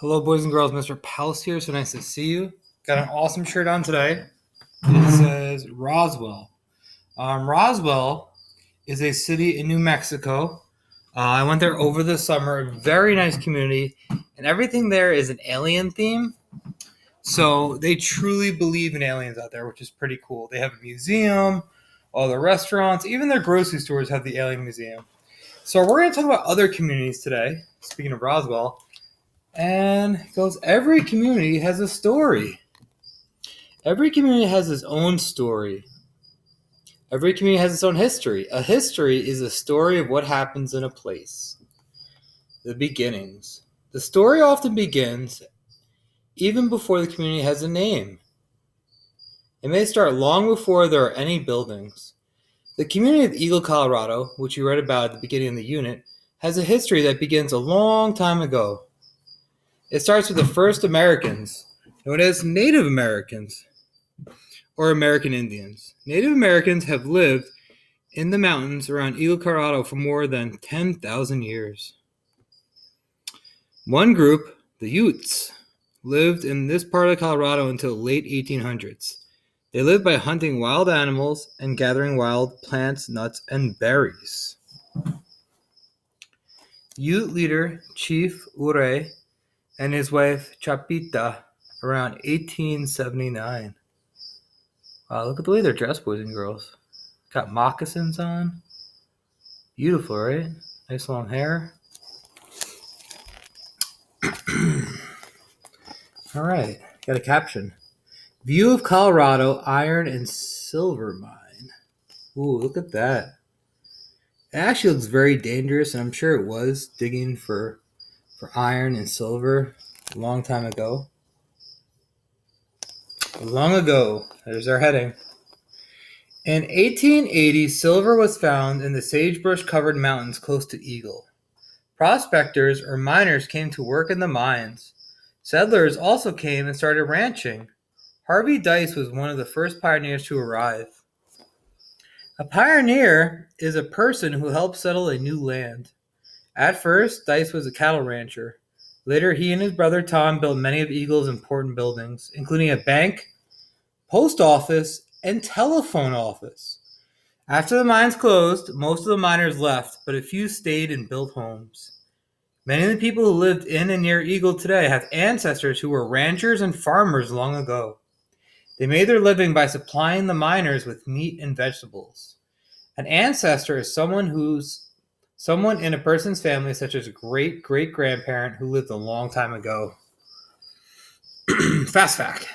Hello, boys and girls. Mr. Pals here. So nice to see you. Got an awesome shirt on today. It says Roswell. Roswell is a city in New Mexico. I went there over the summer. A very nice community, and everything there is an alien theme. So they truly believe in aliens out there, which is pretty cool. They have a museum, all the restaurants, even their grocery stores have the alien museum. So we're going to talk about other communities today. Speaking of Roswell. And it goes, every community has a story. Every community has its own story. Every community has its own history. A history is a story of what happens in a place. The beginnings. The story often begins even before the community has a name. It may start long before there are any buildings. The community of Eagle, Colorado, which you read about at the beginning of the unit, has a history that begins a long time ago. It starts with the first Americans, known as Native Americans, or American Indians. Native Americans have lived in the mountains around Eagle, Colorado for more than 10,000 years. One group, the Utes, lived in this part of Colorado until late 1800s. They lived by hunting wild animals and gathering wild plants, nuts, and berries. Ute leader Chief Ouray and his wife Chapita around 1879. Wow, look at the way they're dressed, boys and girls. Got moccasins on. Beautiful, right? Nice long hair. All right, got a caption. View of Colorado iron and silver mine. Ooh, look at that. It actually looks very dangerous, and I'm sure it was digging for iron and silver a long time ago. Long ago, there's our heading. In 1880, silver was found in the sagebrush-covered mountains close to Eagle. Prospectors or miners came to work in the mines. Settlers also came and started ranching. Harvey Dice was one of the first pioneers to arrive. A pioneer is a person who helps settle a new land. At first, Dice was a cattle rancher. Later, he and his brother Tom built many of Eagle's important buildings, including a bank, post office, and telephone office. After the mines closed, most of the miners left, but a few stayed and built homes. Many of the people who lived in and near Eagle today have ancestors who were ranchers and farmers long ago. They made their living by supplying the miners with meat and vegetables. An ancestor is someone in a person's family, such as a great-great-grandparent who lived a long time ago. Fast fact.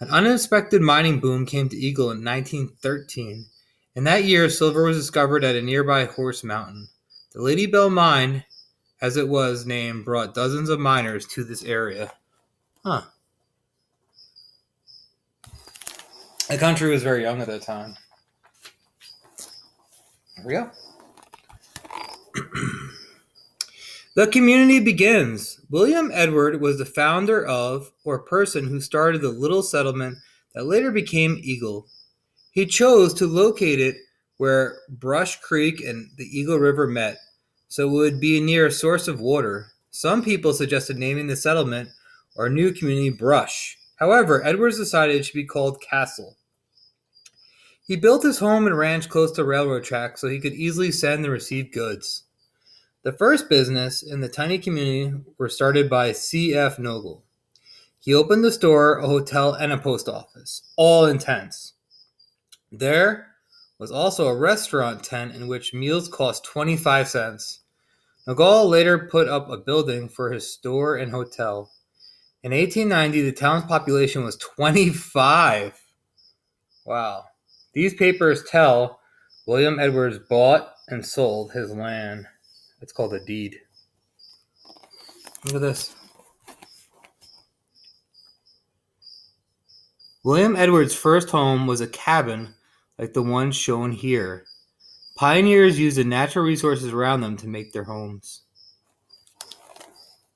An unexpected mining boom came to Eagle in 1913. In that year, silver was discovered at a nearby Horse Mountain. The Lady Bell Mine, as it was named, brought dozens of miners to this area. The country was very young at that time. Here we go. The community begins. William Edward was the founder of, or person who started the little settlement that later became Eagle. He chose to locate it where Brush Creek and the Eagle River met, so it would be near a source of water. Some people suggested naming the settlement or new community Brush. However, Edwards decided it should be called Castle. He built his home and ranch close to railroad tracks so he could easily send and receive goods. The first business in the tiny community were started by C.F. Noble. He opened a store, a hotel, and a post office, all in tents. There was also a restaurant tent in which meals cost 25 cents. Noble later put up a building for his store and hotel. In 1890, the town's population was 25. Wow. These papers tell William Edwards bought and sold his land. It's called a deed. Look at this. William Edwards' first home was a cabin like the one shown here. Pioneers used the natural resources around them to make their homes.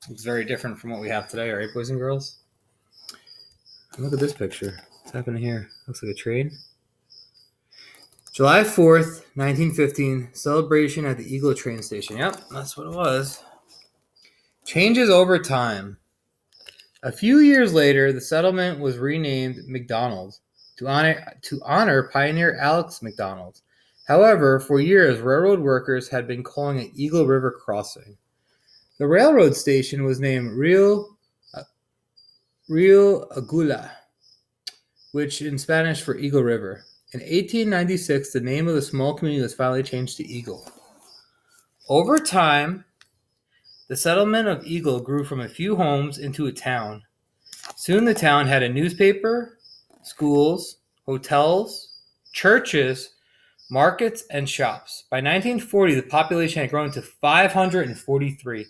It's very different from what we have today, right, boys and girls? Look at this picture. What's happening here? Looks like a train. July 4th, 1915, celebration at the Eagle train station. Yep, that's what it was. Changes over time. A few years later, the settlement was renamed McDonald to honor pioneer Alex McDonald. However, for years, railroad workers had been calling it Eagle River Crossing. The railroad station was named Rio Agula, which in Spanish for Eagle River. In 1896, the name of the small community was finally changed to Eagle. Over time, the settlement of Eagle grew from a few homes into a town. Soon the town had a newspaper, schools, hotels, churches, markets, and shops. By 1940, the population had grown to 543.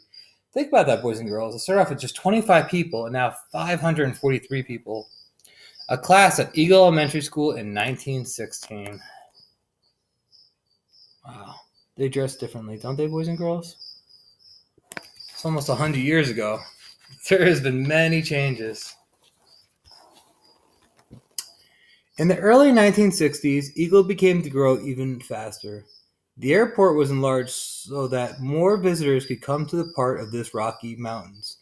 Think about that, boys and girls. It started off with just 25 people, and now 543 people. A class at Eagle Elementary School in 1916. Wow. They dress differently, don't they, boys and girls? It's almost 100 years ago. There has been many changes. In the early 1960s, Eagle began to grow even faster. The airport was enlarged so that more visitors could come to the part of this Rocky Mountains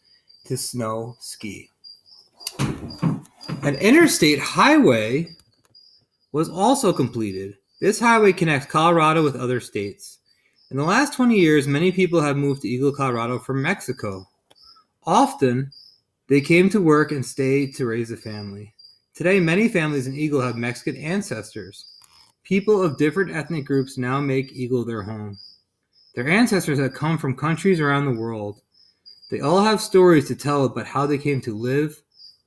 to snow ski. An interstate highway was also completed. This highway connects Colorado with other states. In the last 20 years, many people have moved to Eagle, Colorado from Mexico. Often, they came to work and stay to raise a family. Today, many families in Eagle have Mexican ancestors. People of different ethnic groups now make Eagle their home. Their ancestors have come from countries around the world. They all have stories to tell about how they came to live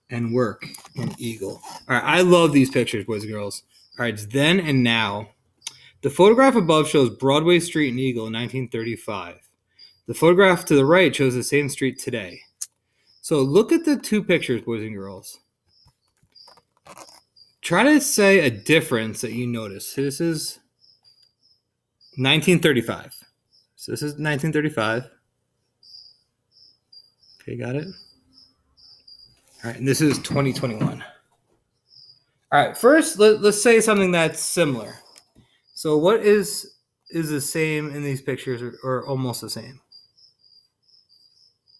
and work in Eagle. All right, I love these pictures, boys and girls. All right, it's then and now. The photograph above shows Broadway Street in Eagle in 1935. The photograph to the right shows the same street today. So look at the two pictures, boys and girls. Try to say a difference that you notice. This is 1935. So this is 1935. Okay, got it? All right, and this is 2021. All right, first, let's say something that's similar. So what is the same in these pictures or almost the same?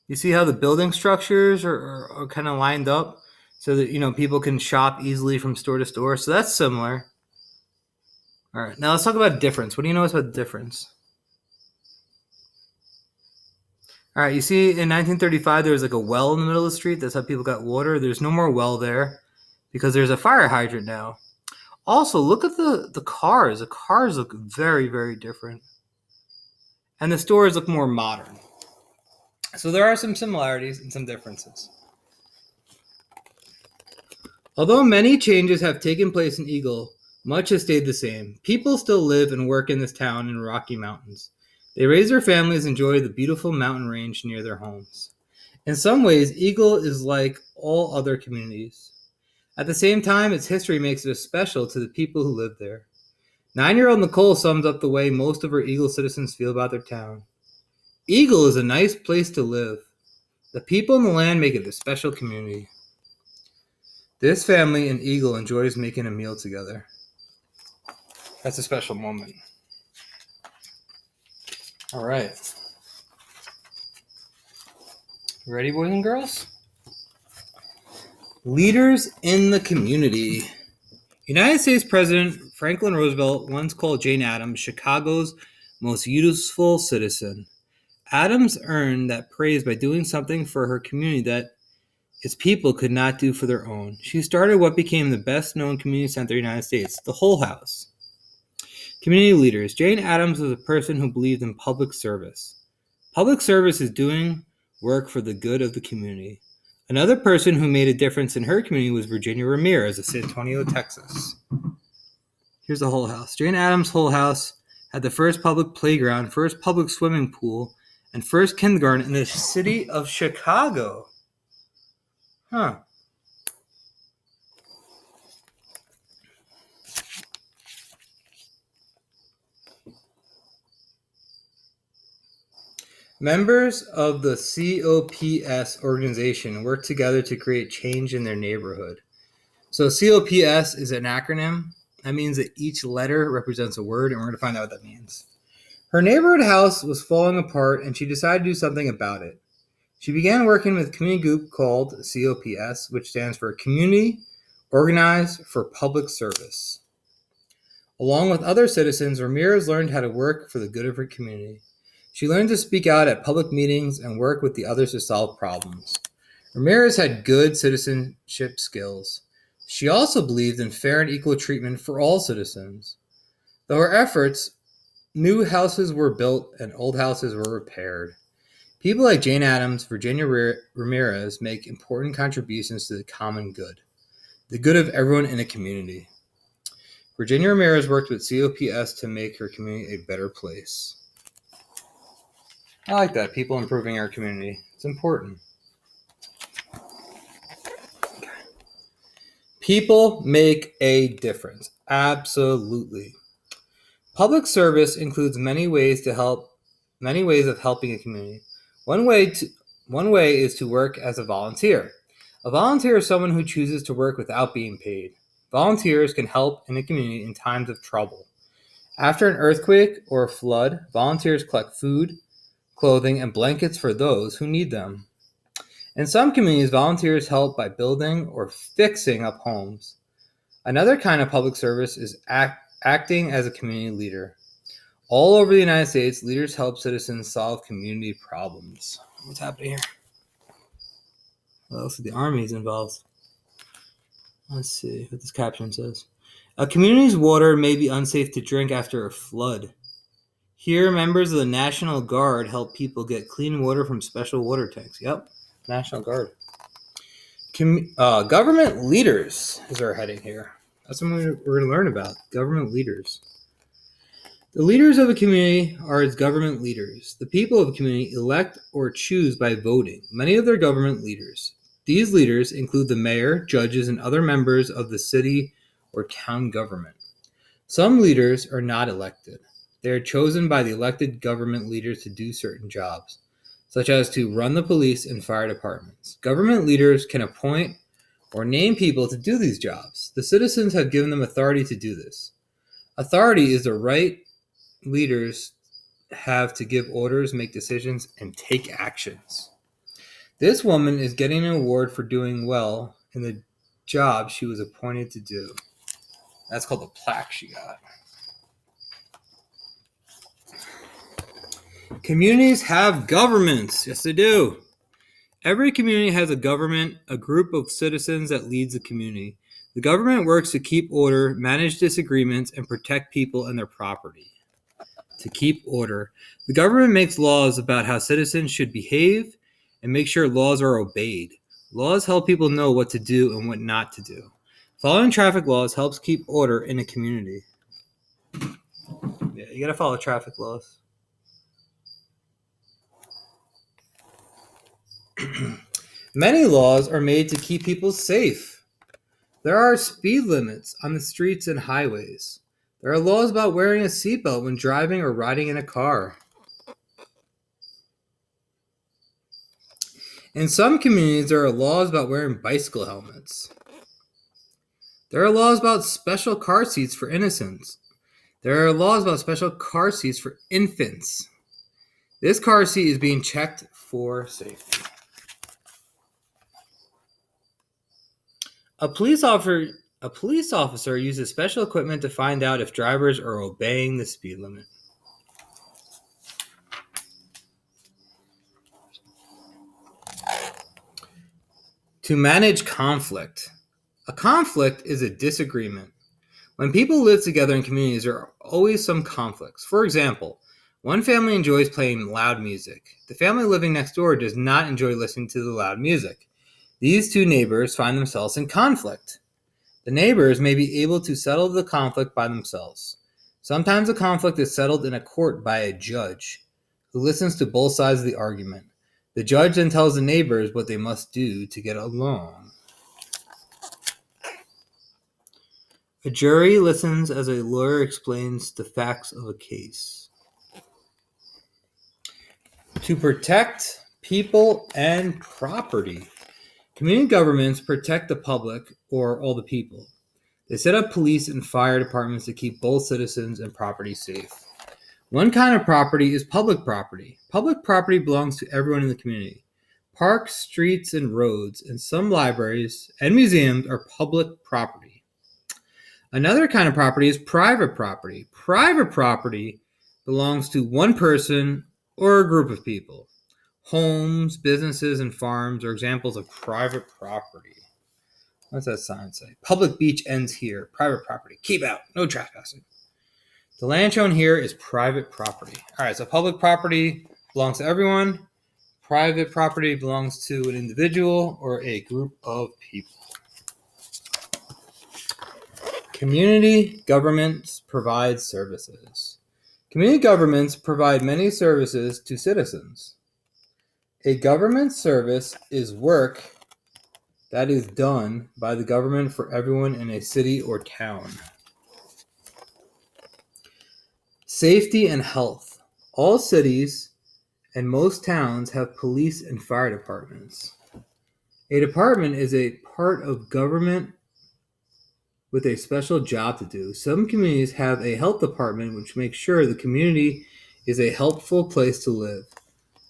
You see how the building structures are kind of lined up so that, people can shop easily from store to store. So that's similar. All right, now let's talk about difference. What do you notice about the difference? All right, you see in 1935, there was like a well in the middle of the street. That's how people got water. There's no more well there because there's a fire hydrant now. Also, look at the cars. The cars look very, very different. And the stores look more modern. So there are some similarities and some differences. Although many changes have taken place in Eagle, much has stayed the same. People still live and work in this town in the Rocky Mountains. They raise their families and enjoy the beautiful mountain range near their homes. In some ways, Eagle is like all other communities. At the same time, its history makes it special to the people who live there. 9-year-old Nicole sums up the way most of her Eagle citizens feel about their town. Eagle is a nice place to live. The people in the land make it a special community. This family in Eagle enjoys making a meal together. That's a special moment. All right. Ready, boys and girls? Leaders in the community. United States President Franklin Roosevelt once called Jane Addams Chicago's most useful citizen. Addams earned that praise by doing something for her community that its people could not do for their own. She started what became the best-known community center in the United States, the Hull House. Community leaders. Jane Addams was a person who believed in public service. Public service is doing work for the good of the community. Another person who made a difference in her community was Virginia Ramirez of San Antonio, Texas. Here's the Hull House. Jane Addams' Hull House had the first public playground, first public swimming pool, and first kindergarten in the city of Chicago. Huh. Members of the COPS organization work together to create change in their neighborhood. So COPS is an acronym. That means that each letter represents a word, and we're going to find out what that means. Her neighborhood house was falling apart, and she decided to do something about it. She began working with a community group called COPS, which stands for Community Organized for Public Service. Along with other citizens, Ramirez learned how to work for the good of her community. She learned to speak out at public meetings and work with the others to solve problems. Ramirez had good citizenship skills. She also believed in fair and equal treatment for all citizens. Through her efforts, new houses were built and old houses were repaired. People like Jane Addams, Virginia Ramirez make important contributions to the common good, the good of everyone in a community. Virginia Ramirez worked with COPS to make her community a better place. I like that, people improving our community. It's important. People make a difference. Absolutely. Public service includes many ways of helping a community. One way is to work as a volunteer. A volunteer is someone who chooses to work without being paid. Volunteers can help in a community in times of trouble. After an earthquake or a flood, volunteers collect food, clothing, and blankets for those who need them. In some communities, volunteers help by building or fixing up homes. Another kind of public service is acting as a community leader. All over the United States, leaders help citizens solve community problems. What's happening here? What else? The Army is involved. Let's see what this caption says. A community's water may be unsafe to drink after a flood. Here, members of the National Guard help people get clean water from special water tanks. Yep, National Guard. Government leaders is our heading here. That's what we're going to learn about. Government leaders. The leaders of a community are its government leaders. The people of a community elect or choose by voting many of their government leaders. These leaders include the mayor, judges, and other members of the city or town government. Some leaders are not elected. They are chosen by the elected government leaders to do certain jobs, such as to run the police and fire departments. Government leaders can appoint or name people to do these jobs. The citizens have given them authority to do this. Authority is the right leaders have to give orders, make decisions, and take actions. This woman is getting an award for doing well in the job she was appointed to do. That's called the plaque she got. Communities have governments. Yes, they do. Every community has a government, a group of citizens that leads the community. The government works to keep order, manage disagreements, and protect people and their property. To keep order. The government makes laws about how citizens should behave and make sure laws are obeyed. Laws help people know what to do and what not to do. Following traffic laws helps keep order in a community. Yeah, you gotta follow traffic laws. Many laws are made to keep people safe. There are speed limits on the streets and highways. There are laws about wearing a seatbelt when driving or riding in a car. In some communities, there are laws about wearing bicycle helmets. There are laws about special car seats for innocents. There are laws about special car seats for infants. This car seat is being checked for safety. A police officer uses special equipment to find out if drivers are obeying the speed limit. To manage conflict. A conflict is a disagreement. When people live together in communities, there are always some conflicts. For example, one family enjoys playing loud music. The family living next door does not enjoy listening to the loud music. These two neighbors find themselves in conflict. The neighbors may be able to settle the conflict by themselves. Sometimes the conflict is settled in a court by a judge who listens to both sides of the argument. The judge then tells the neighbors what they must do to get along. A jury listens as a lawyer explains the facts of a case. To protect people and property. Community governments protect the public or all the people. They set up police and fire departments to keep both citizens and property safe. One kind of property is public property. Public property belongs to everyone in the community. Parks, streets, and roads, and some libraries and museums are public property. Another kind of property is private property. Private property belongs to one person or a group of people. Homes, businesses, and farms are examples of private property. What's that sign say? Public beach ends here. Private property. Keep out. No trespassing. The land shown here is private property. All right, so public property belongs to everyone. Private property belongs to an individual or a group of people. Community governments provide services. Community governments provide many services to citizens. A government service is work that is done by the government for everyone in a city or town. Safety and health. All cities and most towns have police and fire departments. A department is a part of government with a special job to do. Some communities have a health department which makes sure the community is a helpful place to live.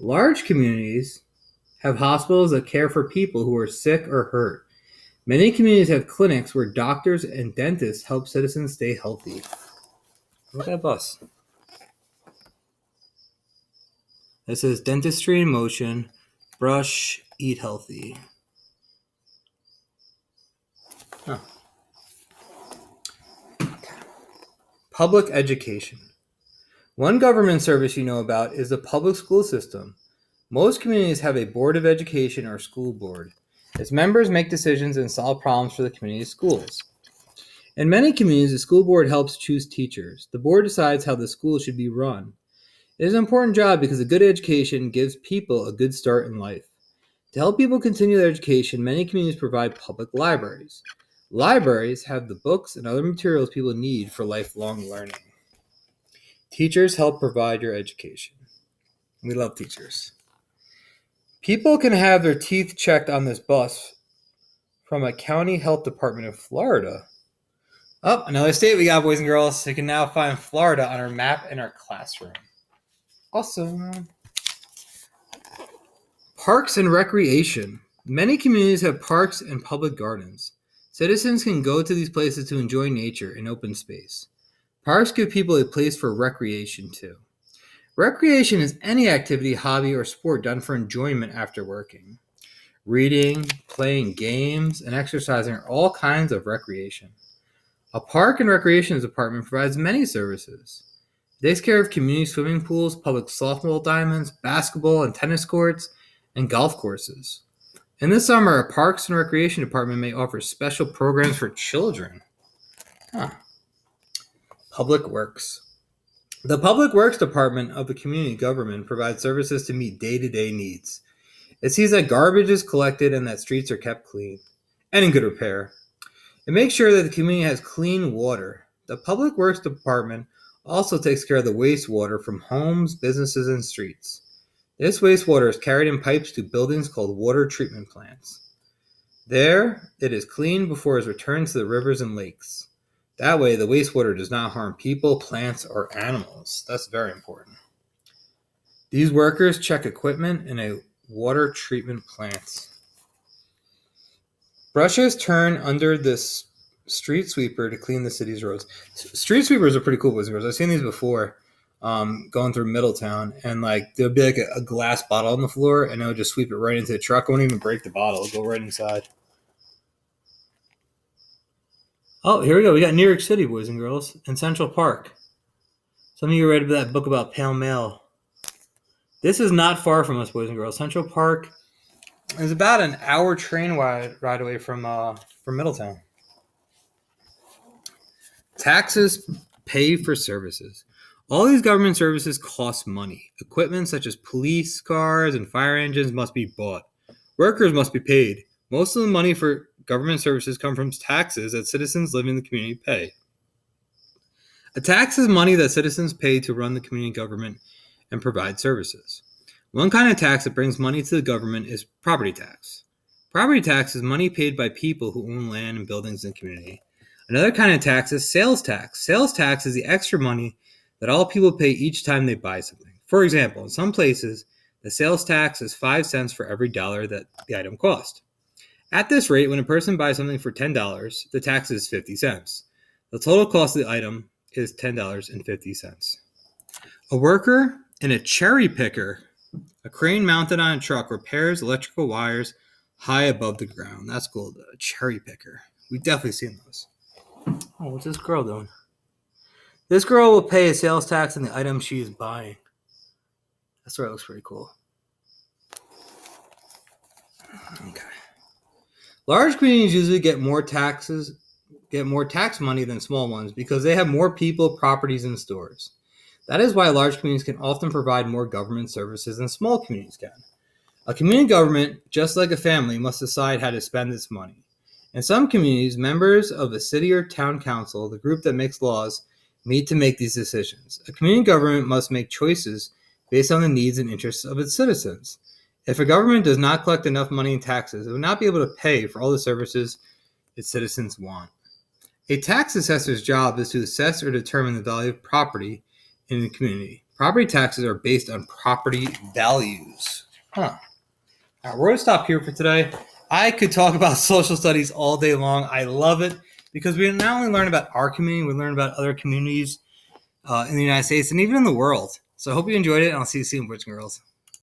Large communities have hospitals that care for people who are sick or hurt. Many communities have clinics where doctors and dentists help citizens stay healthy. Look at that bus. It says dentistry in motion, brush, eat healthy. Huh. Public education. One government service you know about is the public school system. Most communities have a board of education or school board. Its members make decisions and solve problems for the community schools. In many communities, the school board helps choose teachers. The board decides how the school should be run. It is an important job because a good education gives people a good start in life. To help people continue their education, many communities provide public libraries. Libraries have the books and other materials people need for lifelong learning. Teachers help provide your education. We love teachers. People can have their teeth checked on this bus from a county health department in Florida. Oh, another state we got, boys and girls. You can now find Florida on our map in our classroom. Awesome. Parks and recreation. Many communities have parks and public gardens. Citizens can go to these places to enjoy nature and open space. Parks give people a place for recreation too. Recreation is any activity, hobby, or sport done for enjoyment after working. Reading, playing games, and exercising are all kinds of recreation. A park and recreation department provides many services. It takes care of community swimming pools, public softball diamonds, basketball and tennis courts, and golf courses. In the summer, a Parks and Recreation Department may offer special programs for children. Public Works. The Public Works Department of the community government provides services to meet day-to-day needs. It sees that garbage is collected and that streets are kept clean and in good repair. It makes sure that the community has clean water. The Public Works Department also takes care of the wastewater from homes, businesses, and streets. This wastewater is carried in pipes to buildings called water treatment plants. There, it is cleaned before it is returned to the rivers and lakes. That way, the wastewater does not harm people, plants, or animals. That's very important. These workers check equipment in a water treatment plant. Brushes turn under this street sweeper to clean the city's roads. Street sweepers are pretty cool, boys and girls. I've seen these before. Going through Middletown, and like there'll be like a glass bottle on the floor, and it'll just sweep it right into the truck. It won't even break the bottle; it'll go right inside. Oh, here we go. We got New York City, boys and girls, and Central Park. Some of you read that book about Pale Mail. This is not far from us, boys and girls. Central Park is about an hour train ride away from Middletown. Taxes pay for services. All these government services cost money. Equipment such as police cars and fire engines must be bought. Workers must be paid. Most of the money for government services come from taxes that citizens living in the community pay. A tax is money that citizens pay to run the community government and provide services. One kind of tax that brings money to the government is property tax. Property tax is money paid by people who own land and buildings in the community. Another kind of tax is sales tax. Sales tax is the extra money that all people pay each time they buy something. For example, in some places, The sales tax is 5 cents for every dollar that the item cost. At this rate, when a person buys something for $10, the tax is 50 cents. The total cost of the item is $10.50. A worker in a cherry picker, a crane mounted on a truck, repairs electrical wires high above the ground. That's cool. A cherry picker. We've definitely seen those. Oh, what's this girl doing? This girl will pay a sales tax on the item she is buying. That's where it looks pretty cool. Okay. Large communities usually get more tax money than small ones because they have more people, properties, and stores. That is why large communities can often provide more government services than small communities can. A community government, just like a family, must decide how to spend its money. In some communities, members of a city or town council, the group that makes laws, meet to make these decisions. A community government must make choices based on the needs and interests of its citizens. If a government does not collect enough money in taxes, it will not be able to pay for all the services its citizens want. A tax assessor's job is to assess or determine the value of property in the community. Property taxes are based on property values. All right, we're going to stop here for today. I could talk about social studies all day long. I love it because we not only learn about our community, we learn about other communities in the United States and even in the world. So I hope you enjoyed it, and I'll see you soon, boys and girls.